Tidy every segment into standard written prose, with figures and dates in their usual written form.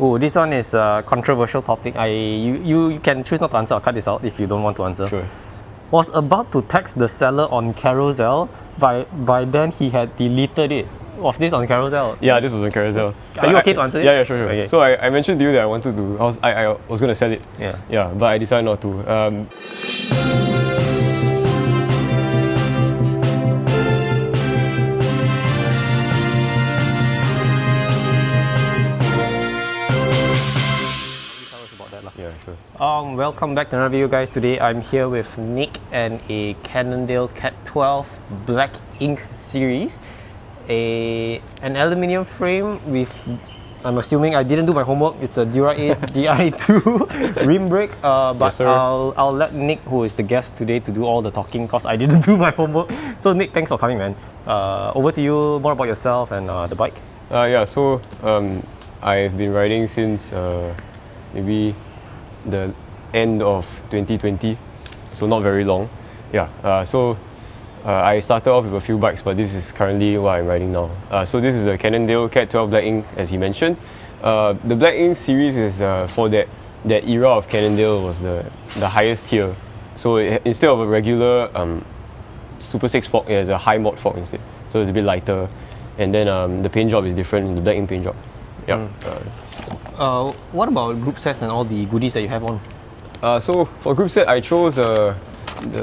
Oh, this one is a controversial topic. You can choose not to answer or cut this out if you don't want to answer. Sure. Was about to text the seller on Carousell, by then he had deleted it. Was this on Carousell? Yeah, this was on Carousell. Are you okay to answer this? Yeah, sure. Okay. So I mentioned to you that I wanted to, I was going to sell it. Yeah. But I decided not to. Yeah, sure. Welcome back to another video, guys. Today I'm here with Nick and a Cannondale CAAD 12 Black Ink series. An aluminium frame with, I'm assuming I didn't do my homework, it's a Dura-Ace Di2 rim brake, but yes, I'll let Nick, who is the guest today, to do all the talking because I didn't do my homework. So Nick, thanks for coming, man. Over to you, more about yourself and the bike. So I've been riding since maybe the end of 2020, so not very long. I started off with a few bikes, but this is currently what I'm riding now. So this is a Cannondale CAAD 12 Black Ink, as he mentioned. The Black Ink series is for that era of Cannondale, was the highest tier. So instead of a regular Super 6 fork, it has a high mod fork instead. So it's a bit lighter, and then the paint job is different in the Black Ink paint job. What about group sets and all the goodies that you have on? So for group set, I chose the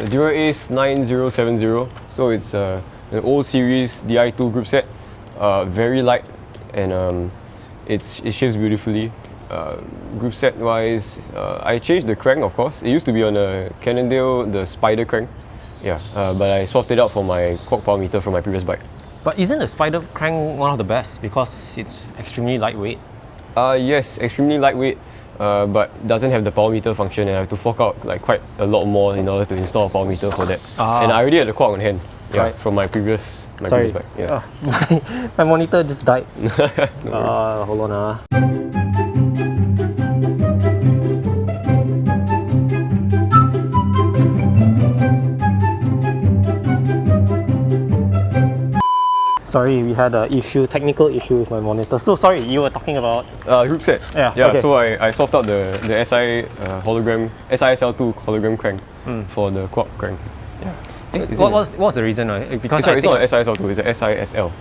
Dura-Ace 9070. So it's an old series Di2 group set, very light, and it shapes beautifully. Group set wise, I changed the crank, of course. It used to be on a Cannondale, the Spider crank. But I swapped it out for my quad power meter from my previous bike. But isn't the Spider crank one of the best because it's extremely lightweight? Yes, extremely lightweight, but doesn't have the power meter function, and I have to fork out like quite a lot more in order to install a power meter for that. And I already had the quad on hand, from my previous bike. My monitor just died. No hold on. Sorry, we had a technical issue with my monitor. So sorry, you were talking about group set. Okay. So I swapped out the SI hologram, SISL2 hologram crank for the quad crank. What was the reason? Because it's not an SISL2, it's an SISL.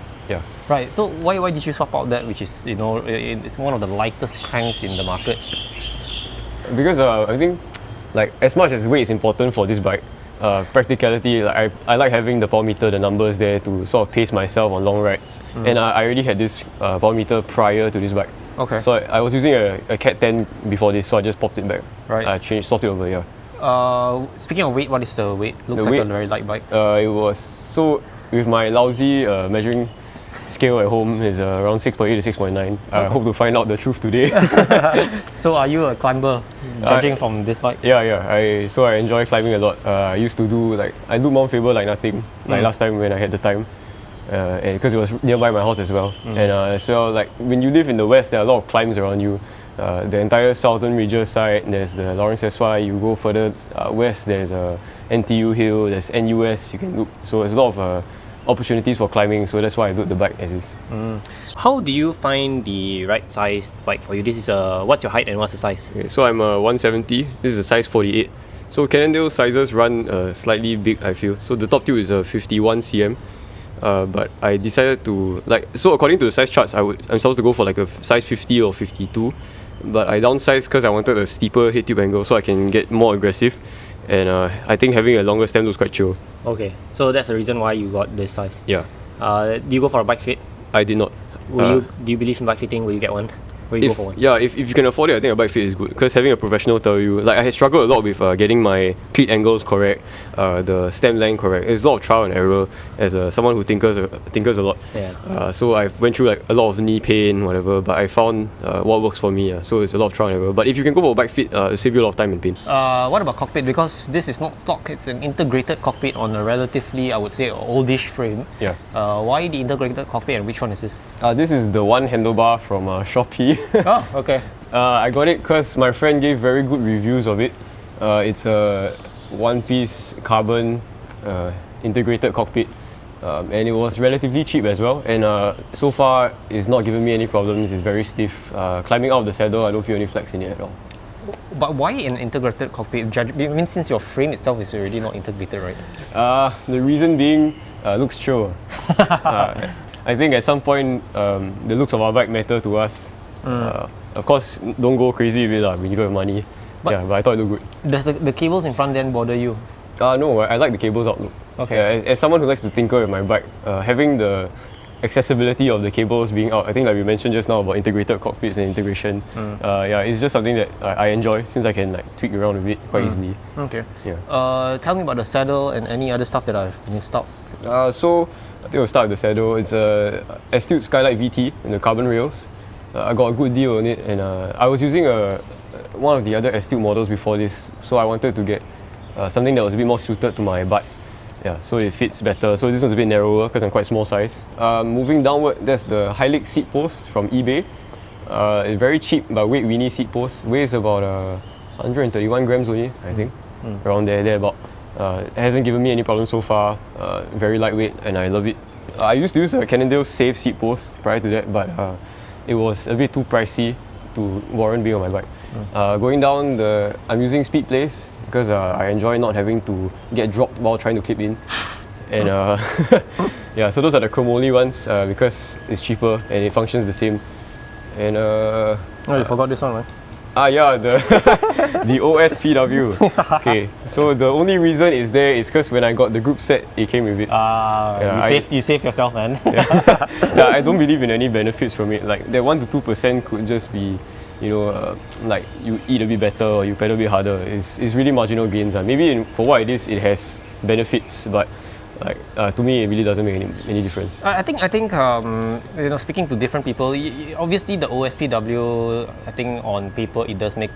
Right. So why did you swap out that, which is, it's one of the lightest cranks in the market? Because I think, like, as much as weight is important for this bike, practicality, like I like having the power meter, the numbers there to sort of pace myself on long rides. And I already had this power meter prior to this bike. Okay. So I was using a CAAD 10 before this, so I just popped it back. Right. I swapped it over, Speaking of weight, what is the weight? Looks like a very light bike. It was, so with my lousy measuring scale at home, is around 6.8 to 6.9. I hope to find out the truth today. So are you a climber, judging from this bike? So I enjoy climbing a lot. I used to do, I do Mount Faber like nothing, like last time when I had the time. And because it was nearby my house as well. And as well, like when you live in the west, there are a lot of climbs around you. The entire southern Regis side, there's the Lawrence SY. You go further west, there's NTU Hill, there's NUS, you can loop. So there's a lot of opportunities for climbing, so that's why I built the bike as is. How do you find the right size bike for you? This is what's your height and what's the size? Okay, so I'm 170. This is a size 48. So Cannondale sizes run slightly big, I feel. So the top tube is 51 cm. But I decided to, so according to the size charts, I'm supposed to go for like a size 50 or 52. But I downsized because I wanted a steeper head tube angle so I can get more aggressive. And I think having a longer stem looks quite chill. Okay, so that's the reason why you got this size. Yeah. Do you go for a bike fit? I did not. Do you believe in bike fitting? Will you get one? Will you go for one? Yeah, if you can afford it, I think a bike fit is good. Because having a professional tell you, like I had struggled a lot with getting my cleat angles correct, the stem length correct. There's a lot of trial and error as someone who tinkers a lot. So I went through like a lot of knee pain, whatever, but I found what works for me. So it's a lot of trial and error. But if you can go for a bike fit, it'll save you a lot of time and pain. What about cockpit? Because this is not stock, it's an integrated cockpit on a relatively, I would say, oldish frame. Why the integrated cockpit, and which one is this? This is the one handlebar from Shopee. Oh, okay. I got it because my friend gave very good reviews of it. It's a one-piece carbon integrated cockpit, and it was relatively cheap as well. And so far, it's not giving me any problems. It's very stiff. Climbing out of the saddle, I don't feel any flex in it at all. But why an integrated cockpit? I mean, since your frame itself is already not integrated, right? The reason being, looks chill. I think at some point, the looks of our bike matter to us. Of course, don't go crazy with it when you got money. But I thought it looked good. Does the cables in front then bother you? No, I like the cables outlook. Okay. As someone who likes to tinker with my bike, having the accessibility of the cables being out, I think like we mentioned just now about integrated cockpits and integration, it's just something that I enjoy since I can like tweak around with it quite easily. Okay. Yeah. Tell me about the saddle and any other stuff that I've missed out. So I think we'll start with the saddle. It's a Astute Skylight VT in the carbon rails. I got a good deal on it, and I was using one of the other Astute models before this, so I wanted to get something that was a bit more suited to my butt. Yeah, so it fits better. So this one's a bit narrower because I'm quite small size. Moving downward, that's the Hilux seat post from eBay. It's very cheap but weight weenie seat post. Weighs about 131 grams only, I think. Around there about. It hasn't given me any problems so far. Very lightweight and I love it. I used to use a Cannondale Safe seat post prior to that, but it was a bit too pricey to warrant being on my bike. Going down, I'm using Speed Place because I enjoy not having to get dropped while trying to clip in. And yeah, so those are the chromoly ones because it's cheaper and it functions the same. And you forgot this one, right? Yeah, the OSPW. Okay, so the only reason it's there is because when I got the group set, it came with it. You saved yourself, man. Yeah, I don't believe in any benefits from it. Like that 1 to 2% could just be, like you eat a bit better or you pedal a bit harder. It's really marginal gains. Maybe for what it is, it has benefits, but like to me, it really doesn't make any difference. I think speaking to different people, obviously the OSPW, I think on paper it does make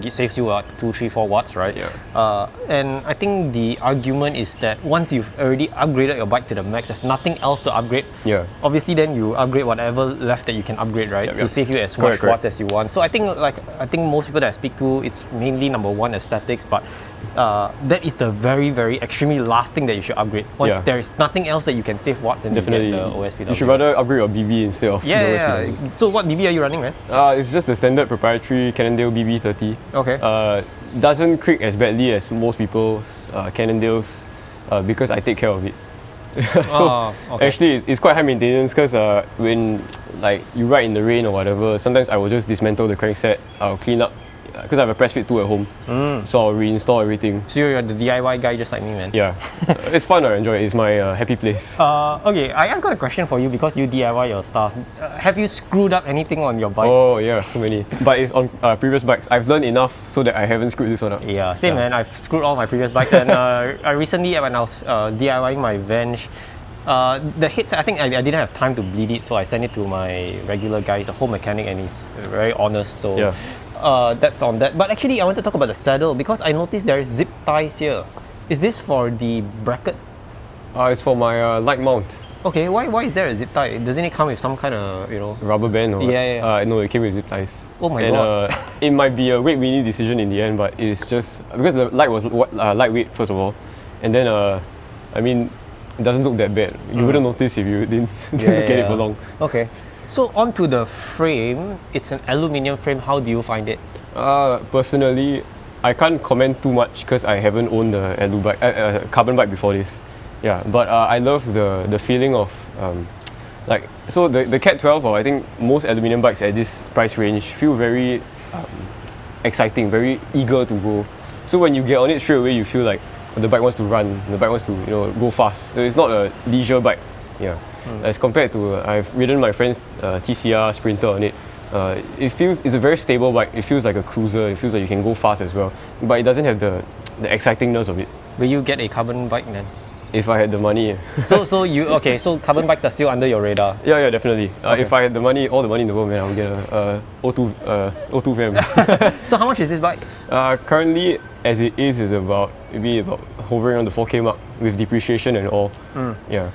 saves you 2, 3, 4 watts, right? Yeah. And I think the argument is that once you've already upgraded your bike to the max, there's nothing else to upgrade. Yeah. Obviously, then you upgrade whatever left that you can upgrade, right? Yep. To save you as much watts as you want. So I think most people that I speak to, it's mainly number one aesthetics, but that is the very, very extremely last thing that you should upgrade. Once there is nothing else that you can save watts, then definitely you get the OSPW. You should rather upgrade your BB instead of the OSPW. So what BB are you running, man? It's just the standard proprietary Cannondale BB30. Okay. Doesn't creak as badly as most people's Cannondales because I take care of it. So actually it's quite high maintenance because when like you ride in the rain or whatever, sometimes I will just dismantle the crankset. I'll clean up because I have a press fit tool at home, so I'll reinstall everything. So you're the DIY guy just like me, man. Yeah. It's fun. I enjoy it. It's my happy place. Okay, I've got a question for you because you DIY your stuff. Have you screwed up anything on your bike? Oh yeah, so many. But it's on previous bikes. I've learned enough so that I haven't screwed this one up. Yeah, same man. I've screwed all my previous bikes, and I recently when I was DIYing my Venge, the headset, I think I didn't have time to bleed it, so I sent it to my regular guy. He's a home mechanic and he's very honest. So yeah. That's on that. But actually, I want to talk about the saddle because I noticed there is zip ties here. Is this for the bracket? It's for my light mount. Okay, why is there a zip tie? Doesn't it come with some kind of rubber band or Yeah. no, it came with zip ties. Oh my god. It might be a weight weenie decision in the end, but it's just because the light was lightweight first of all, and then I mean, it doesn't look that bad. You wouldn't notice if you didn't look at it for long. Okay. So onto the frame, it's an aluminium frame. How do you find it? Personally, I can't comment too much because I haven't owned a carbon bike before this. Yeah, but I love the feeling of so the CAAD 12 or I think most aluminium bikes at this price range feel very exciting, very eager to go. So when you get on it straight away, you feel like the bike wants to run, the bike wants to go fast. So it's not a leisure bike. Yeah. As compared to I've ridden my friend's TCR Sprinter on it. It's a very stable bike. It feels like a cruiser. It feels like you can go fast as well, but it doesn't have the excitingness of it. Will you get a carbon bike then? If I had the money. So carbon bikes are still under your radar. Yeah, definitely. If I had the money, all the money in the world, man, I would get a O2 Fam. So how much is this bike? Currently, as it is about hovering on the 4K mark with depreciation and all. Yeah.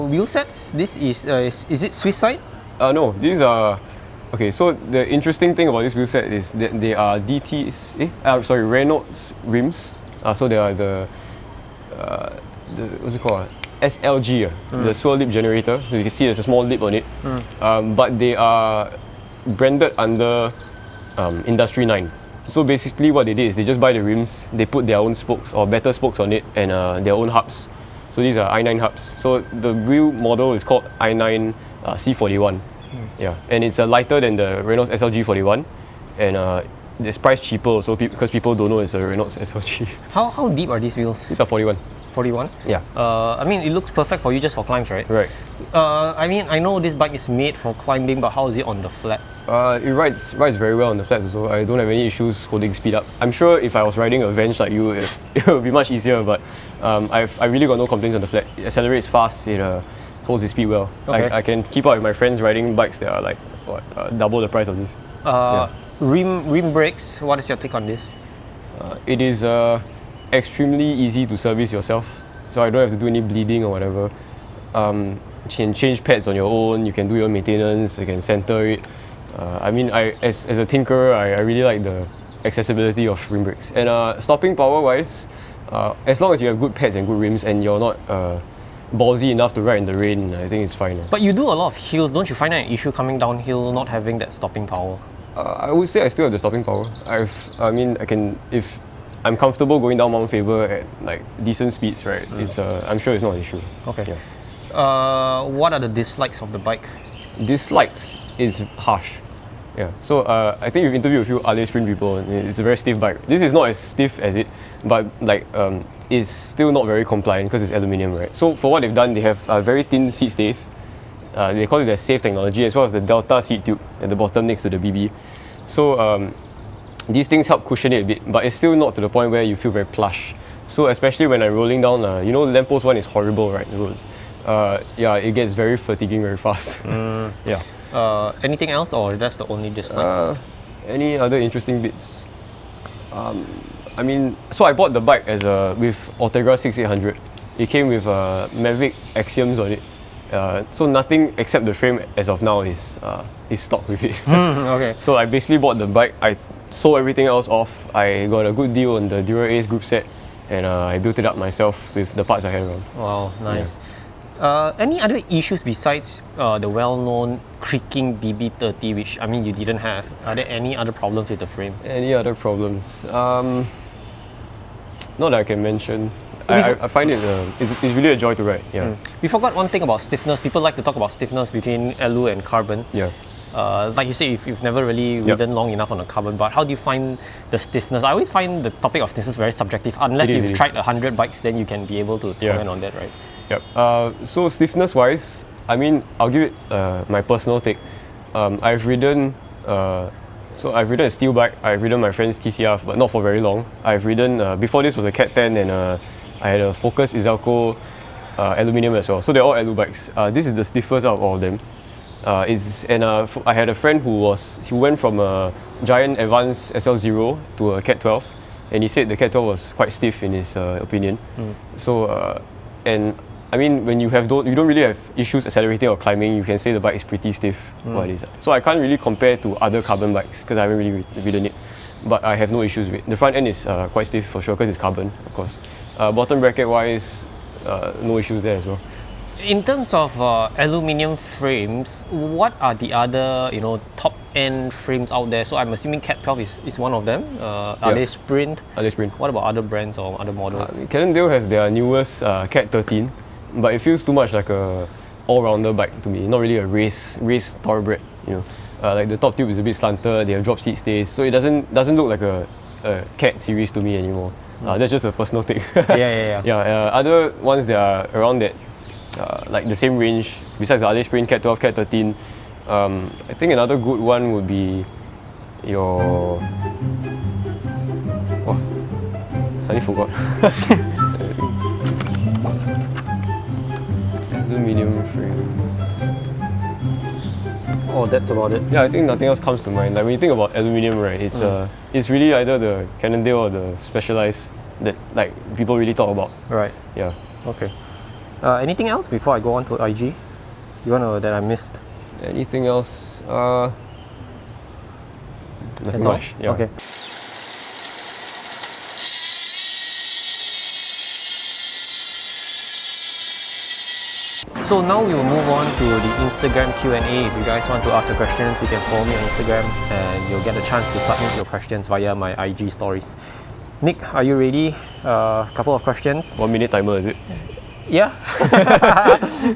Wheel sets. This is it Swiss side? No, these are. Okay, so the interesting thing about this wheel set is that they are Reynolds rims. So they are the what's it called? SLG, the swirl lip generator. So you can see there's a small lip on it. But they are branded under Industry 9. So basically what they did is they just buy the rims, they put their own spokes or better spokes on it and their own hubs. So these are i9 hubs. So the wheel model is called i9 C41. Yeah, and it's lighter than the Reynolds SLG 41, and it's priced cheaper also because people don't know it's a Reynolds SLG. How deep are these wheels? These are 41. 41? Yeah. I mean, it looks perfect for you just for climbs, right? Right. I mean, I know this bike is made for climbing, but how is it on the flats? It rides very well on the flats also. I don't have any issues holding speed up. I'm sure if I was riding a Venge like you, it would be much easier, but I really got no complaints on the flat. It accelerates fast, it holds its speed well. Okay. I can keep up with my friends riding bikes that are like, double the price of this. Rim brakes, what is your take on this? It is extremely easy to service yourself, so I don't have to do any bleeding or whatever. You can change pads on your own, you can do your own maintenance, you can center it. I mean, as a tinkerer, I really like the accessibility of rim brakes. And stopping power wise, as long as you have good pads and good rims and you're not ballsy enough to ride in the rain, I think it's fine. But you do a lot of hills, don't you find that an issue coming downhill not having that stopping power? I would say I still have the stopping power. If I'm comfortable going down Mount Faber at like decent speeds, right? I'm sure it's not an issue. Okay. Yeah. What are the dislikes of the bike? Dislikes is harsh. Yeah. So I think you've interviewed a few Ale Sprint people. It's a very stiff bike. This is not as stiff as it, but like it's still not very compliant because it's aluminium, right? So for what they've done, they have very thin seat stays. They call it their safe technology, as well as the Delta seat tube at the bottom next to the BB. So these things help cushion it a bit, but it's still not to the point where you feel very plush. So especially when I'm rolling down, lamppost one is horrible, right? The roads. It gets very fatiguing very fast. Yeah. Anything else, or that's the only dislike? Any other interesting bits? So I bought the bike with Ortegra 6800. It came with Mavic Axioms on it. So nothing except the frame as of now is stock with it. Okay. So I basically bought the bike, I sold everything else off, I got a good deal on the Dura Ace group set, and I built it up myself with the parts I had around. Wow, nice. Yeah. Any other issues besides the well-known creaking BB30, which you didn't have? Are there any other problems with the frame? Any other problems? Not that I can mention. I find it's really a joy to ride. Yeah. We forgot one thing about stiffness. People like to talk about stiffness between alu and carbon. Yeah. Like you say, if you've never really ridden long enough on a carbon, but how do you find the stiffness? I always find the topic of stiffness very subjective. Unless you've tried 100 bikes, then you can be able to comment on that, right? Yep. So stiffness wise, I'll give it my personal take. I've ridden a steel bike. I've ridden my friend's TCR, but not for very long. I've ridden before this was a Cat 10, and I had a Focus Izelco aluminium as well. So they're all alu bikes. This is the stiffest out of all of them. I had a friend who went from a Giant Advance SL0 to a Cat 12, and he said the Cat 12 was quite stiff in his opinion. So when you don't really have issues accelerating or climbing, you can say the bike is pretty stiff. What it is. So I can't really compare to other carbon bikes because I haven't really ridden it, but I have no issues with it. The front end is quite stiff for sure because it's carbon, of course. Bottom bracket wise, no issues there as well. In terms of aluminium frames, what are the other top end frames out there? So I'm assuming Cat 12 is one of them. Are they Sprint? Are they Sprint? What about other brands or other models? Cannondale has their newest Cat 13, but it feels too much like a all-rounder bike to me. Not really a race thoroughbred. Like the top tube is a bit slanted. They have drop seat stays, so it doesn't look like a Cat series to me anymore. That's just a personal thing. Yeah. Other ones that are around that. Like the same range, besides the Ale Sprint, Cat 12, Cat 13, I think another good one would be your... Suddenly forgot. Aluminium frame. Oh, that's about it. Yeah, I think nothing else comes to mind. Like when you think about aluminium, right, it's really either the Cannondale or the Specialized that like people really talk about. Right. Yeah. Okay. Anything else before I go on to IG? You want to that I missed? Anything else? Nothing much. Yeah. Okay. So now we will move on to the Instagram Q&A. If you guys want to ask your questions, you can follow me on Instagram and you'll get a chance to submit your questions via my IG stories. Nick, are you ready? Couple of questions. 1 minute timer, is it? Yeah.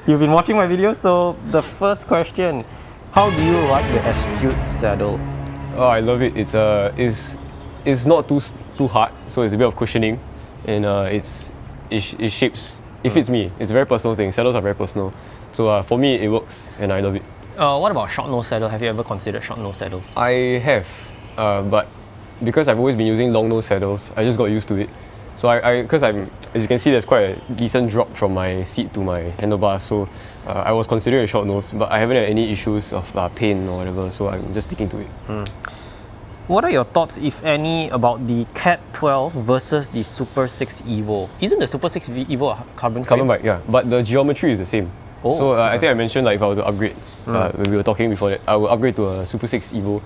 You've been watching my video, so the first question, how do you like the Astute saddle? Oh, I love it. It's not too hard, so it's a bit of cushioning, and it shapes. It fits me. It's a very personal thing. Saddles are very personal, so for me it works, and I love it. What about short nose saddle? Have you ever considered short nose saddles? I have, but because I've always been using long nose saddles, I just got used to it. So because as you can see, there's quite a decent drop from my seat to my handlebars. So I was considering a short nose, but I haven't had any issues of pain or whatever. So I'm just sticking to it. What are your thoughts, if any, about the CAAD 12 versus the Super 6 Evo? Isn't the Super 6 Evo a carbon frame? Carbon bike, yeah, but the geometry is the same. Oh, so I think I mentioned if I were to upgrade, when we were talking before that, I would upgrade to a Super 6 Evo.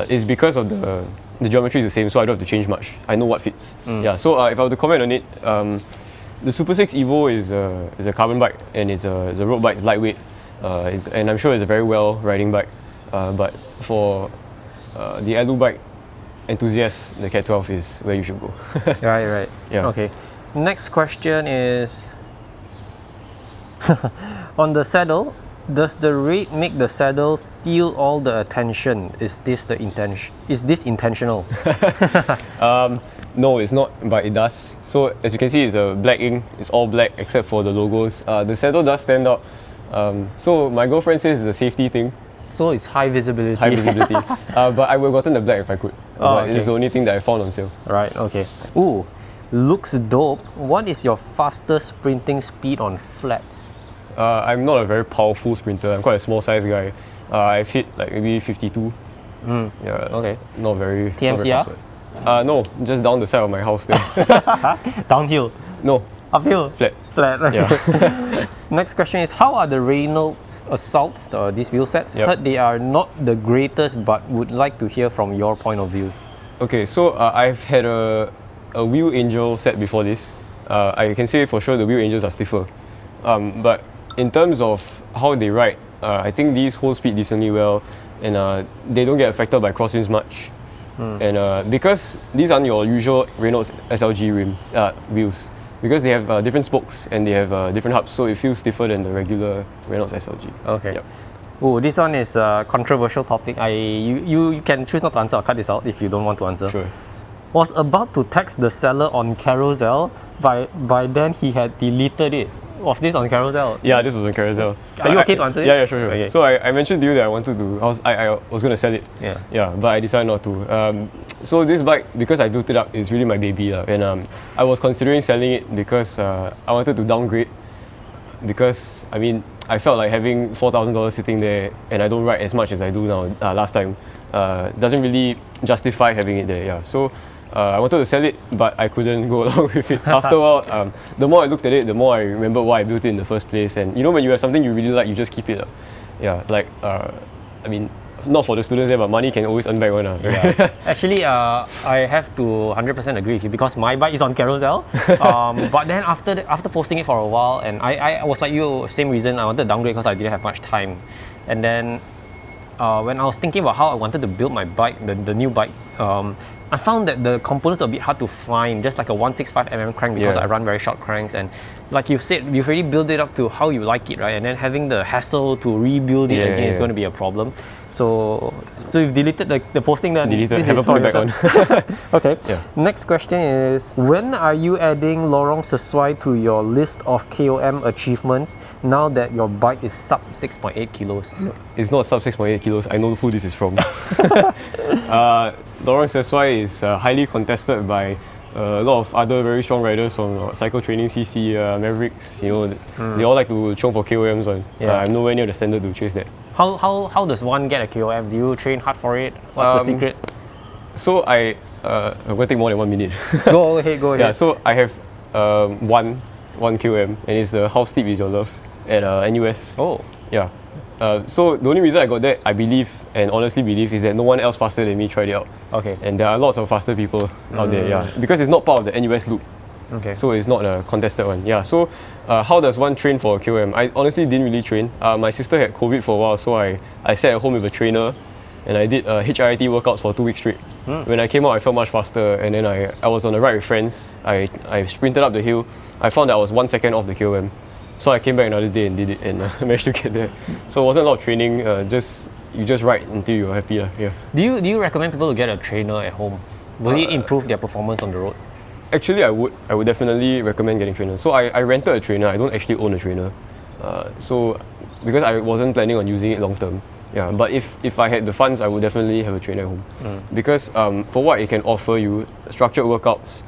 It's because of the geometry is the same, so I don't have to change much. I know what fits. Yeah. So if I were to comment on it, the Super 6 Evo is a carbon bike, and it's a road bike. It's lightweight, and I'm sure it's a very well riding bike. But for the Alu bike enthusiasts, the CAAD 12 is where you should go. Right. Yeah. Okay. Next question is on the saddle. Does the rate make the saddle steal all the attention? Is this intentional? No, it's not, but it does. So as you can see, it's a black ink. It's all black except for the logos. The saddle does stand out. So my girlfriend says it's a safety thing. So it's high visibility. High visibility. But I would have gotten the black if I could. But okay. it's the only thing that I found on sale. Right, okay. Ooh, looks dope. What is your fastest sprinting speed on flats? I'm not a very powerful sprinter. I'm quite a small size guy. I've hit like maybe 52. Yeah. Okay. Not very. TMCR? Not very no, just down the side of my house there. Downhill? No. Uphill? Flat. Okay. Yeah. Next question is, how are the Reynolds Assaults, these wheel sets? Heard they are not the greatest, but would like to hear from your point of view. Okay, so I've had a Wheel Angel set before this. I can say for sure the Wheel Angels are stiffer. But in terms of how they ride, I think these hold speed decently well, and they don't get affected by crosswinds much. And because these aren't your usual Reynolds SLG wheels, because they have different spokes and they have different hubs, so it feels stiffer than the regular Reynolds SLG. Okay. Yep. Oh, this one is a controversial topic. You can choose not to answer or cut this out if you don't want to answer. Sure. Was about to text the seller on Carousell, by then he had deleted it. Was this on Carousell? Yeah, this was on Carousell. Are you okay to answer this? Yeah, sure. Okay. So I mentioned to you that I was going to sell it. Yeah. But I decided not to. So this bike, because I built it up, is really my baby. And I was considering selling it because I wanted to downgrade. Because, I mean, I felt like having $4,000 sitting there and I don't ride as much as I do now last time doesn't really justify having it there. Yeah. So I wanted to sell it, but I couldn't go along with it. After a while, the more I looked at it, the more I remember why I built it in the first place. And you know, when you have something you really like, you just keep it. Yeah, like, I mean, not for the students there, but money can always earn back one. Right? Yeah. Actually, I have to 100% agree with you because my bike is on Carousell. But then after posting it for a while, and I was like you, same reason, I wanted to downgrade because I didn't have much time. And then when I was thinking about how I wanted to build my bike, the new bike, I found that the components are a bit hard to find, just like a 165mm crank because I run very short cranks, and like you said, you've already built it up to how you like it, right? And then having the hassle to rebuild it again is going to be a problem. So you've deleted the posting then? Deleted, haven't put it back on. Okay. Yeah. Next question is, when are you adding Lorong Sesuai to your list of KOM achievements now that your bike is sub 6.8 kilos? It's not sub 6.8 kilos, I know who this is from. Lorong Sesuai is highly contested by a lot of other very strong riders from Cycle Training CC, Mavericks, you know, they all like to chong for KOMs. I'm nowhere near the standard to chase that. How does one get a KOM? Do you train hard for it? What's the secret? So I'm going to take more than 1 minute. Go ahead. Yeah, so I have one KOM, and it's the How Steep Is Your Love at NUS. Oh. Yeah. So the only reason I got that, I believe, and honestly believe, is that no one else faster than me tried it out. Okay. And there are lots of faster people out there, yeah. Because it's not part of the NUS loop. Okay. So it's not a contested one. Yeah. So how does one train for a KOM? I honestly didn't really train. My sister had COVID for a while, so I sat at home with a trainer, and I did HIIT workouts for 2 weeks straight. When I came out, I felt much faster, and then I was on the ride with friends. I sprinted up the hill. I found that I was 1 second off the KOM. So I came back another day and did it, and managed to get there. So it wasn't a lot of training. You just ride until you're happy. Yeah. Do you recommend people to get a trainer at home? Will it improve their performance on the road? Actually, I would definitely recommend getting trainer. So I rented a trainer. I don't actually own a trainer. So because I wasn't planning on using it long term. Yeah, but if I had the funds, I would definitely have a trainer at home. Because for what it can offer you, structured workouts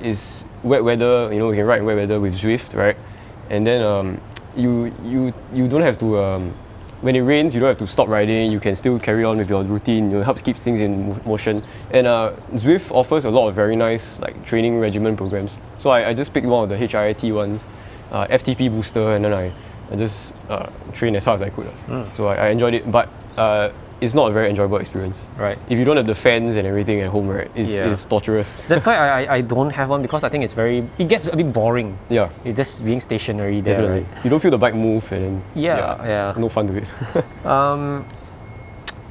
is wet weather. You can ride in wet weather with Zwift, right? And then you don't have to when it rains, you don't have to stop riding. You can still carry on with your routine. It helps keep things in motion. And Zwift offers a lot of very nice training regimen programs. So I just picked one of the HIIT ones, FTP booster, and then I just trained as hard as I could. So I enjoyed it, but it's not a very enjoyable experience. Right. If you don't have the fans and everything at home, right, it's torturous. That's why I don't have one, because I think it gets a bit boring. Yeah. You're just being stationary there. Definitely. Right? You don't feel the bike move, and then Yeah. no fun to it.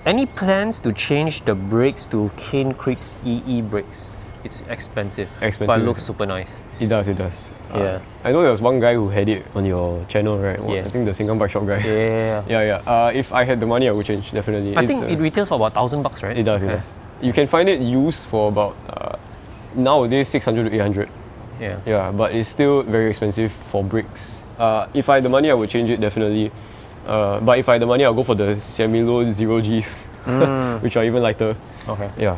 Any plans to change the brakes to Cane Creek's EE brakes? It's expensive, but it looks super nice. It does. Yeah. I know there was one guy who had it on your channel, right? Yeah. I think the Sengkang bike shop guy. Yeah. If I had the money, I would change, definitely. I think it retails for about $1,000, right? It does. You can find it used for about nowadays 600 to 800. Yeah, but it's still very expensive for brakes. If I had the money, I would change it, definitely. But if I had the money, I'll go for the semi-low 0Gs, which are even lighter. Okay. Yeah.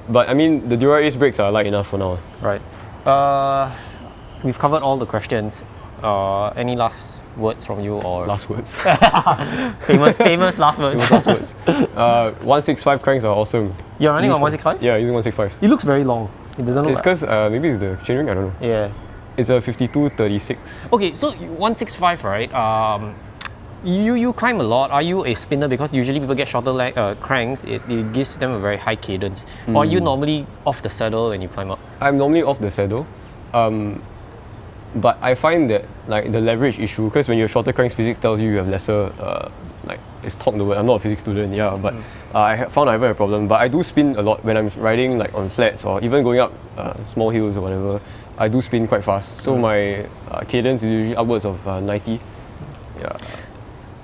But I mean, the Dura Ace brakes are light enough for now. Right. We've covered all the questions. Any last words from you, or Last words. famous last words? Famous last words. 165 cranks are awesome. You're running on 165? Yeah, using 165s. It looks very long. It doesn't look. It's because maybe it's the chainring. I don't know. Yeah. It's a 5236. Okay, so 165, right? You climb a lot. Are you a spinner? Because usually people get shorter cranks. It gives them a very high cadence. Or are you normally off the saddle when you climb up? I'm normally off the saddle. But I find that the leverage issue, because when you're shorter cranks, physics tells you have lesser it's torque the word. I'm not a physics student, but I found I have a problem. But I do spin a lot when I'm riding on flats, or even going up small hills or whatever. I do spin quite fast. So my cadence is usually upwards of 90. Yeah.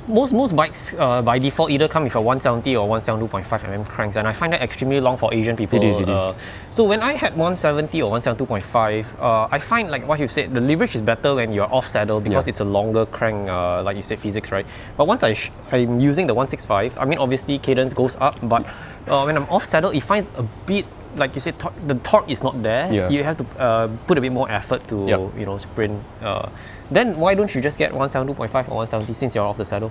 Most bikes by default either come with a 170 or 172.5mm cranks, and I find that extremely long for Asian people. It is. So when I had 170 or 172.5, I find, like what you said, the leverage is better when you're off saddle, because it's a longer crank, like you said, physics, right? But once I'm using the 165, I mean, obviously cadence goes up, but when I'm off saddle, it finds a bit, like you said, the torque is not there. You have to put a bit more effort to sprint. Then why don't you just get 172.5 or 170 since you're off the saddle?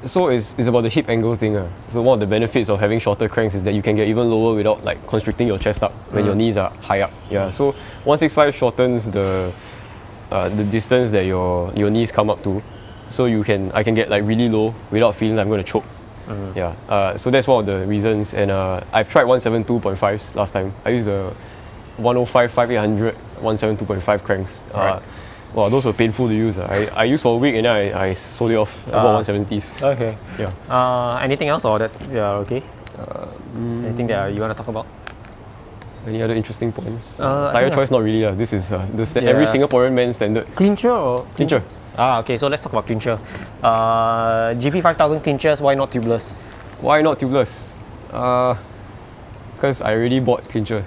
So it's about the hip angle thing. So one of the benefits of having shorter cranks is that you can get even lower without constricting your chest up when your knees are high up. Yeah. So 165 shortens the distance that your knees come up to. So I can get really low without feeling like I'm going to choke. So that's one of the reasons. And I've tried 172.5s last time. I used the 105 5800 172.5 cranks. Wow, those were painful to use. I used for a week and then I sold it off. I bought 170s. Okay. Yeah. Anything else, or that's okay? Anything that you want to talk about? Any other interesting points? Tire choice, not really. This is every Singaporean man's standard. Clincher or? Clincher. Okay, so let's talk about clincher. GP5000 clinchers, why not tubeless? Why not tubeless? Because I already bought clinchers.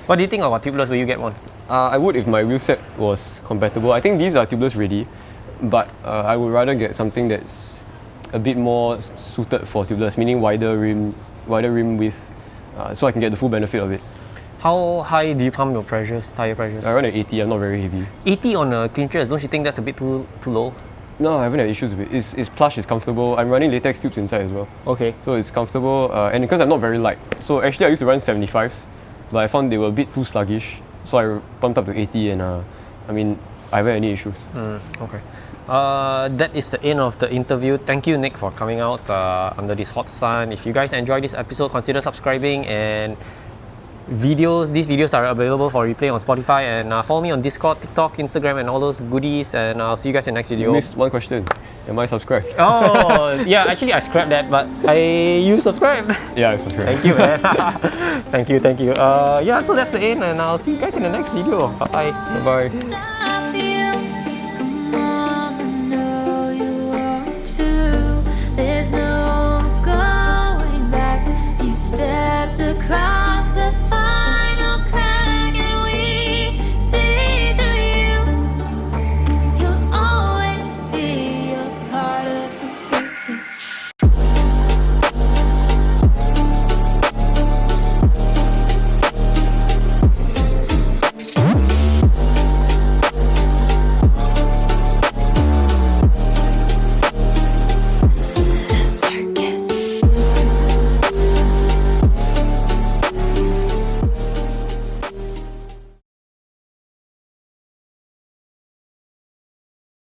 What do you think about tubeless? Will you get one? I would if my wheelset was compatible. I think these are tubeless ready, but I would rather get something that's a bit more suited for tubeless, meaning wider rim width, so I can get the full benefit of it. How high do you pump your tire pressures? I run at 80, I'm not very heavy. 80 on clinchers, don't you think that's a bit too low? No, I haven't had issues with it. It's plush, it's comfortable. I'm running latex tubes inside as well. Okay. So it's comfortable, and because I'm not very light. So actually I used to run 75s, but I found they were a bit too sluggish. So I pumped up to 80 and I haven't had any issues. Okay. That is the end of the interview. Thank you, Nick, for coming out under this hot sun. If you guys enjoyed this episode, consider subscribing, and videos. These videos are available for replay on Spotify, and follow me on Discord, TikTok, Instagram, and all those goodies. And I'll see you guys in the next video. You missed one question. Am I subscribed? Oh, yeah, actually I scrapped that, but you subscribed. Yeah, I subscribed. Thank you, man. Thank you. Yeah, so that's the end, and I'll see you guys in the next video. Bye-bye. Bye-bye.